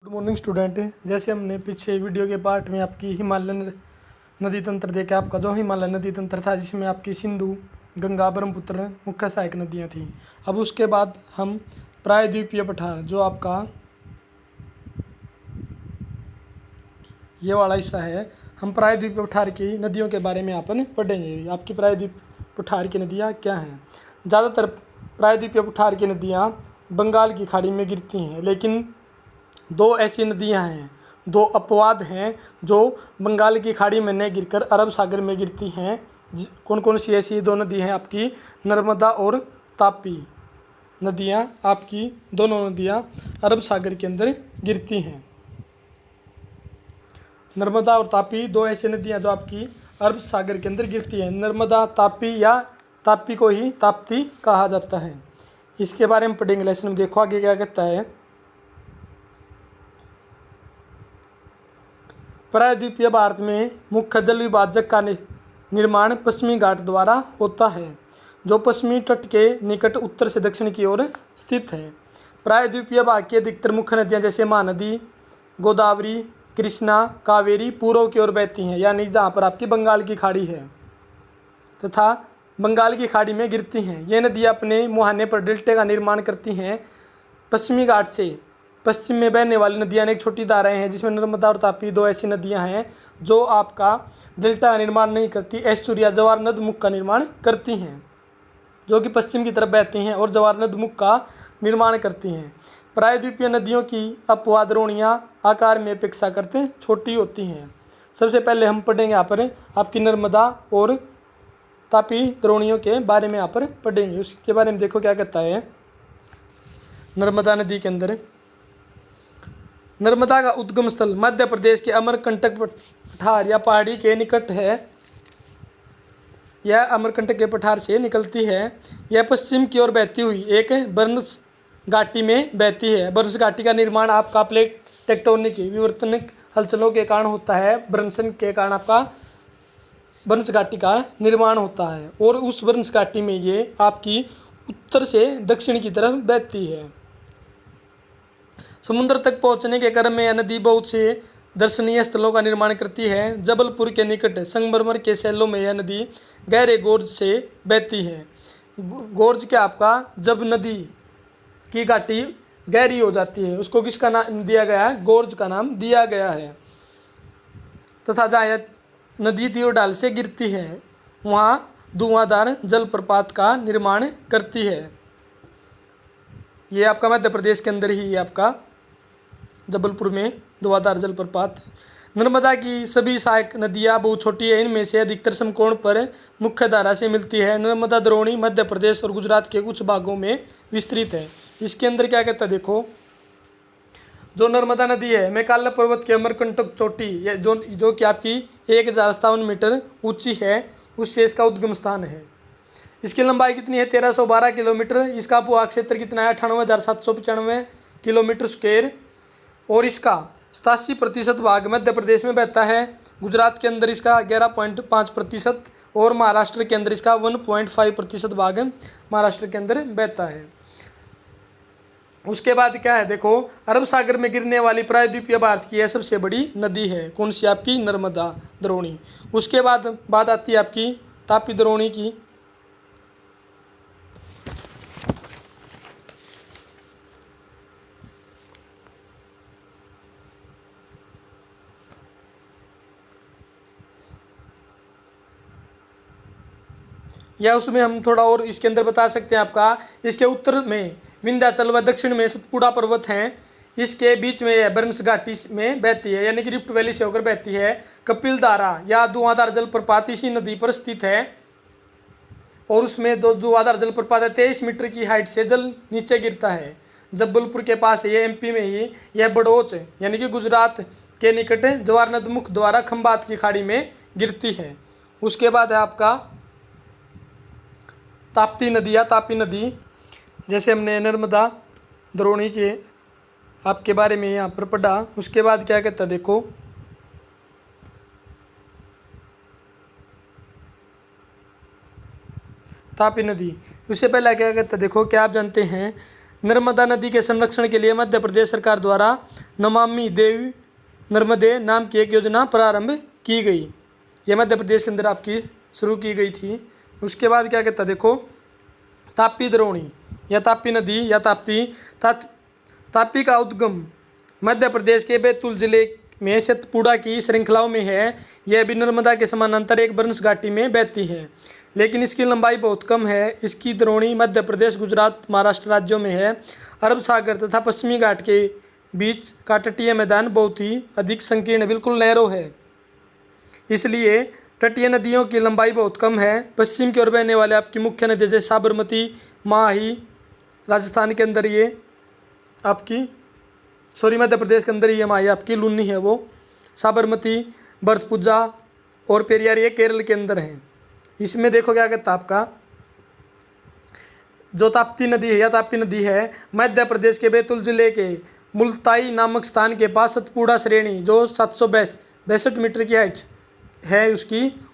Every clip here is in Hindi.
Good morning student. जैसे हमने पीछे वीडियो के पार्ट में आपकी हिमालयन नदी तंत्र देखा, आपका जो हिमालयन नदी तंत्र था जिसमें आपकी सिंधु, गंगा, ब्रह्मपुत्र मुख्य सहायक नदियां थी। अब उसके बाद हम प्रायद्वीपीय पठार, जो आपका ये वाला हिस्सा है, हम प्रायद्वीपीय पठार की नदियों के बारे में अपन पढ़ेंगे। आपकी प्रायद्वीप पठार की नदियाँ क्या हैं। ज़्यादातर प्रायद्वीपीय पठार की नदियाँ बंगाल की खाड़ी में गिरती हैं, लेकिन दो ऐसी नदियां हैं, दो अपवाद हैं जो बंगाल की खाड़ी में न गिरकर अरब सागर में गिरती हैं। कौन कौन सी ऐसी दो नदी हैं? आपकी नर्मदा और तापी नदियां, आपकी दोनों नदियां अरब सागर के अंदर गिरती हैं। नर्मदा और तापी दो ऐसी नदियां जो आपकी अरब सागर के अंदर गिरती हैं। नर्मदा तापी या तापी को ही ताप्ती कहा जाता है। इसके बारे में पढ़ेंगे लेसन में। देखो आगे क्या कहता है। प्रायद्वीपीय भारत में मुख्य जल विभाजक का निर्माण पश्चिमी घाट द्वारा होता है, जो पश्चिमी तट के निकट उत्तर से दक्षिण की ओर स्थित है। प्रायद्वीपीय भाग की अधिकतर मुख्य नदियां जैसे महानदी, गोदावरी, कृष्णा, कावेरी पूर्व की ओर बहती हैं, यानी जहाँ पर आपकी बंगाल की खाड़ी है तथा बंगाल की खाड़ी में गिरती हैं। ये नदियाँ अपने मुहाने पर डेल्टे का निर्माण करती हैं। पश्चिमी घाट से पश्चिम में बहने वाली नदियाँ एक छोटी धाराएं हैं, जिसमें नर्मदा और तापी दो ऐसी नदियाँ हैं जो आपका डेल्टा का निर्माण नहीं करती, एस्चुर या जवार नद मुख का निर्माण करती हैं, जो कि पश्चिम की तरफ बहती हैं और जवार नद मुख का निर्माण करती हैं। प्रायद्वीपीय नदियों की अपवाद द्रोणियाँ आकार में अपेक्षाकृत छोटी होती हैं। सबसे पहले हम पढ़ेंगे यहाँ पर आपकी नर्मदा और तापी द्रोणियों के बारे में यहाँ पर पढ़ेंगे। उसके बारे में देखो क्या कहता है। नर्मदा नदी के अंदर नर्मदा का उद्गम स्थल मध्य प्रदेश के अमरकंटक पठार या पहाड़ी के निकट है। यह अमरकंटक के पठार से निकलती है। यह पश्चिम की ओर बहती हुई एक बर्न्स घाटी में बहती है। बर्न्स घाटी का निर्माण आपका प्लेट टेक्टोनिक विवर्तनिक हलचलों के कारण होता है। ब्रंसन के कारण आपका बर्न्स घाटी का निर्माण होता है और उस बर्न्स घाटी में ये आपकी उत्तर से दक्षिण की तरफ बहती है। समुद्र तक पहुंचने के क्रम में यह नदी बहुत से दर्शनीय स्थलों का निर्माण करती है। जबलपुर के निकट संगमरमर के शैलों में यह नदी गहरे गोर्ज से बहती है। गोर्ज के आपका जब नदी की घाटी गहरी हो जाती है, उसको किसका नाम दिया गया है? गोर्ज का नाम दिया गया है। तथा जहाँ नदी तीर ढाल से गिरती है वहाँ धुआंधार जलप्रपात का निर्माण करती है। ये आपका मध्य प्रदेश के अंदर ही आपका जबलपुर में धुआंधार जलप्रपात। नर्मदा की सभी सहायक नदियाँ बहुत छोटी है। इनमें से अधिकतर समकोण पर मुख्य धारा से मिलती है। नर्मदा द्रोणी मध्य प्रदेश और गुजरात के कुछ भागों में विस्तृत है। इसके अंदर क्या कहता है देखो। जो नर्मदा नदी है मेकाले पर्वत के अमरकंटक चोटी जो कि आपकी 1057 मीटर ऊंची है, उससे इसका उद्गम स्थान है। इसकी लंबाई कितनी है? 1312 किलोमीटर। इसका भूभाग क्षेत्र कितना है? 98,795 किलोमीटर स्क्वायर। और इसका 87% भाग मध्य प्रदेश में बहता है। गुजरात के अंदर इसका 11.5% और महाराष्ट्र के अंदर इसका 1.5% भाग महाराष्ट्र के अंदर बहता है। उसके बाद क्या है देखो, अरब सागर में गिरने वाली प्रायद्वीपीय भारत की यह सबसे बड़ी नदी है। कौन सी? आपकी नर्मदा द्रोणी। उसके बाद बात आती है आपकी तापी द्रोणी की। या उसमें हम थोड़ा और इसके अंदर बता सकते हैं आपका, इसके उत्तर में विंध्याचल व दक्षिण में सतपुड़ा पर्वत हैं। इसके बीच में यह बर्न्स घाटी में बहती है, यानी कि रिफ्ट वैली से होकर बहती है। कपिल धारा या धुआंधार जलप्रपात इसी नदी पर स्थित है और उसमें दो धुआंधार जलप्रपात है। 23 मीटर की हाइट से जल नीचे गिरता है। जबलपुर के पास है, ये एमपी में ही। यह बड़ौच यानी कि गुजरात के निकट जवार नद मुख द्वारा खंबात की खाड़ी में गिरती है। उसके बाद है आपका ताप्ती नदी या तापी नदी। जैसे हमने नर्मदा द्रोणी के आपके बारे में यहाँ पर पढ़ा। उसके बाद क्या कहता है देखो, तापी नदी। उससे पहले क्या कहता है देखो, क्या आप जानते हैं नर्मदा नदी के संरक्षण के लिए मध्य प्रदेश सरकार द्वारा नमामि देवी नर्मदे नाम की एक योजना प्रारंभ की गई। यह मध्य प्रदेश के अंदर आपकी शुरू की गई थी। उसके बाद क्या कहता है देखो, तापी द्रोणी या तापी नदी या तापी का उद्गम मध्य प्रदेश के बैतूल जिले में सतपुड़ा की श्रृंखलाओं में है। यह भी नर्मदा के समानांतर एक बंश घाटी में बहती है, लेकिन इसकी लंबाई बहुत कम है। इसकी द्रोणी मध्य प्रदेश, गुजरात, महाराष्ट्र राज्यों में है। अरब सागर तथा पश्चिमी घाट के बीच का तटीय मैदान बहुत ही अधिक संकीर्ण, बिल्कुल नैरो है, इसलिए तटीय नदियों की लंबाई बहुत कम है। पश्चिम की ओर बहने वाले आपकी मुख्य नदी जैसे साबरमती, माही, राजस्थान के अंदर ये आपकी मध्य प्रदेश के अंदर ये माही आपकी लूनी है, वो साबरमती, भरतपुजा और पेरियार ये केरल के अंदर है। इसमें देखो क्या कहता है आपका, जो ताप्ती नदी है या तापी नदी है, मध्य प्रदेश के बैतूल जिले के मुल्ताई नामक स्थान के पास सतपुड़ा श्रेणी जो 762 मीटर की हाइट है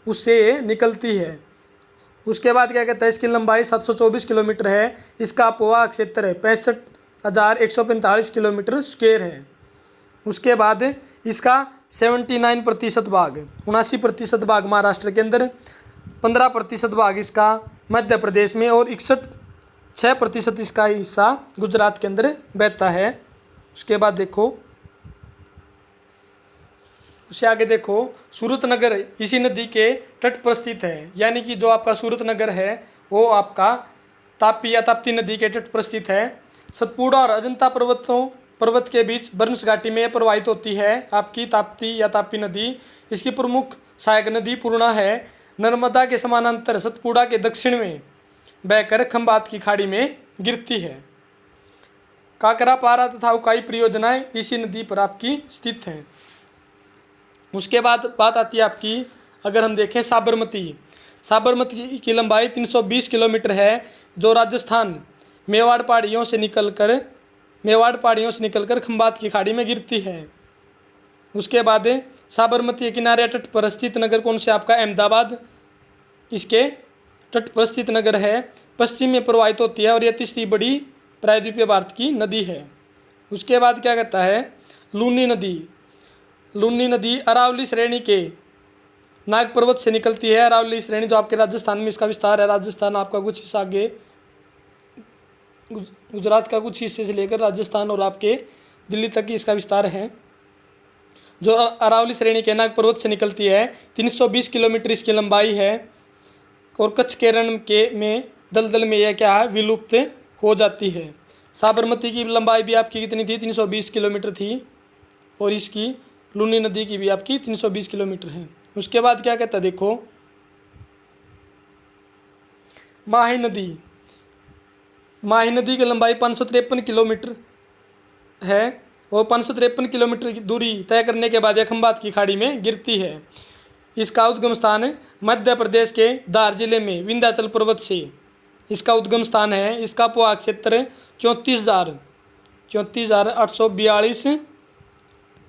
उससे निकलती है। उसके बाद क्या कहता है, इसकी लंबाई 724 किलोमीटर है। इसका अपवाह क्षेत्र है 65,145 किलोमीटर स्क्वायर है। उसके बाद इसका 79% भाग, 79% भाग महाराष्ट्र के अंदर, 15% भाग इसका मध्य प्रदेश में और 6% इसका हिस्सा गुजरात के अंदर बहता है। उसके बाद देखो, उससे आगे देखो, सूरतनगर इसी नदी के तट पर स्थित है। यानी कि जो आपका सूरतनगर है वो आपका तापी या ताप्ती नदी के तट पर स्थित है। सतपुड़ा और अजंता पर्वत के बीच बंश घाटी में प्रवाहित होती है आपकी ताप्ती या तापी नदी। इसकी प्रमुख सहायक नदी पूर्णा है। नर्मदा के समानांतर सतपुड़ा के दक्षिण में बहकर खंबात की खाड़ी में गिरती है। काकरा पारा तथा उकाई परियोजनाएं इसी नदी पर आपकी स्थित हैं। उसके बाद बात आती है आपकी, अगर हम देखें साबरमती की लंबाई 320 किलोमीटर है, जो राजस्थान मेवाड़ पहाड़ियों से निकलकर खंबात की खाड़ी में गिरती है। उसके बाद साबरमती के किनारे तट पर स्थित नगर कौन से आपका अहमदाबाद इसके तट पर स्थित नगर है। पश्चिम में प्रवाहित होती है और यह तीसरी बड़ी प्रायद्वीपीय भारत की नदी है। उसके बाद क्या कहता है, लूनी नदी अरावली श्रेणी के नाग पर्वत से निकलती है। अरावली श्रेणी जो आपके राजस्थान में इसका विस्तार है। राजस्थान आपका कुछ हिस्सा आगे, गुजरात का कुछ हिस्से से लेकर राजस्थान और आपके दिल्ली तक की इसका विस्तार है। जो अरावली श्रेणी के नाग पर्वत से निकलती है, 320 किलोमीटर इसकी लंबाई है और कच्छ के रण में दलदल में यह क्या है, विलुप्त हो जाती है। साबरमती की लंबाई भी आपकी कितनी थी, 320 किलोमीटर थी, और इसकी लूनी नदी की भी आपकी 320 किलोमीटर है। उसके बाद क्या कहता है देखो, माही नदी की लंबाई 553 किलोमीटर है और 553 किलोमीटर की दूरी तय करने के बाद यह खंबात की खाड़ी में गिरती है। इसका उद्गम स्थान मध्य प्रदेश के धार जिले में विंध्याचल पर्वत से इसका उद्गम स्थान है। इसका अपवाह क्षेत्र 34,842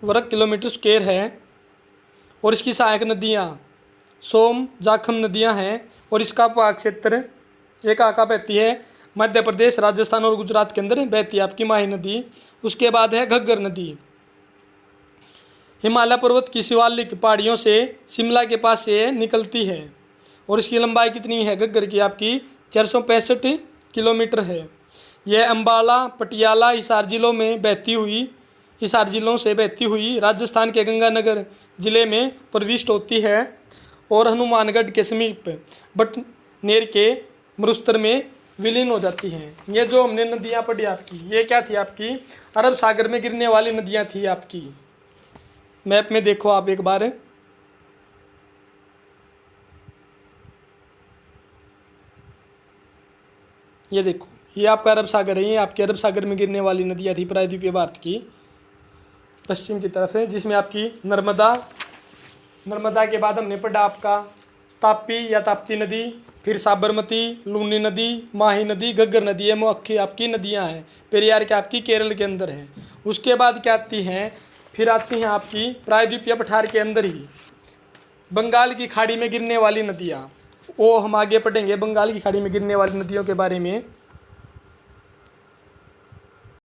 वर्ग किलोमीटर स्क्वायर है और इसकी सहायक नदियाँ सोम, जाखम नदियाँ हैं और इसका अपवाह क्षेत्र एक आका बहती है मध्य प्रदेश, राजस्थान और गुजरात के अंदर बहती है आपकी माही नदी। उसके बाद है घग्गर नदी, हिमालय पर्वत की शिवालिक पहाड़ियों से शिमला के पास से निकलती है और इसकी लंबाई कितनी है घग्गर की आपकी 465 किलोमीटर है। यह अम्बाला, पटियाला, हिसार जिलों से बहती हुई राजस्थान के गंगानगर जिले में प्रविष्ट होती है और हनुमानगढ़ के समीप बटनेर के मरुस्तर में विलीन हो जाती हैं। ये जो हमने नदियाँ पढ़ी आपकी, ये क्या थी आपकी, अरब सागर में गिरने वाली नदियाँ थी आपकी। मैप में देखो आप एक बार, ये देखो, ये आपका अरब सागर है। ये आपके अरब सागर में गिरने वाली नदियाँ थी प्रायद्वीपीय भारत की पश्चिम की तरफ है, जिसमें आपकी नर्मदा के बाद हमने पढ़ा आपका तापी या ताप्ती नदी, फिर साबरमती, लूनी नदी, माही नदी, घग्गर नदी, ये मुख्य आपकी नदियां हैं। पेरियार के आपकी केरल के अंदर है। उसके बाद क्या आती हैं, फिर आती हैं आपकी प्रायद्वीपीय पठार के अंदर ही बंगाल की खाड़ी में गिरने वाली नदियाँ। वो हम आगे पढ़ेंगे बंगाल की खाड़ी में गिरने वाली नदियों के बारे में।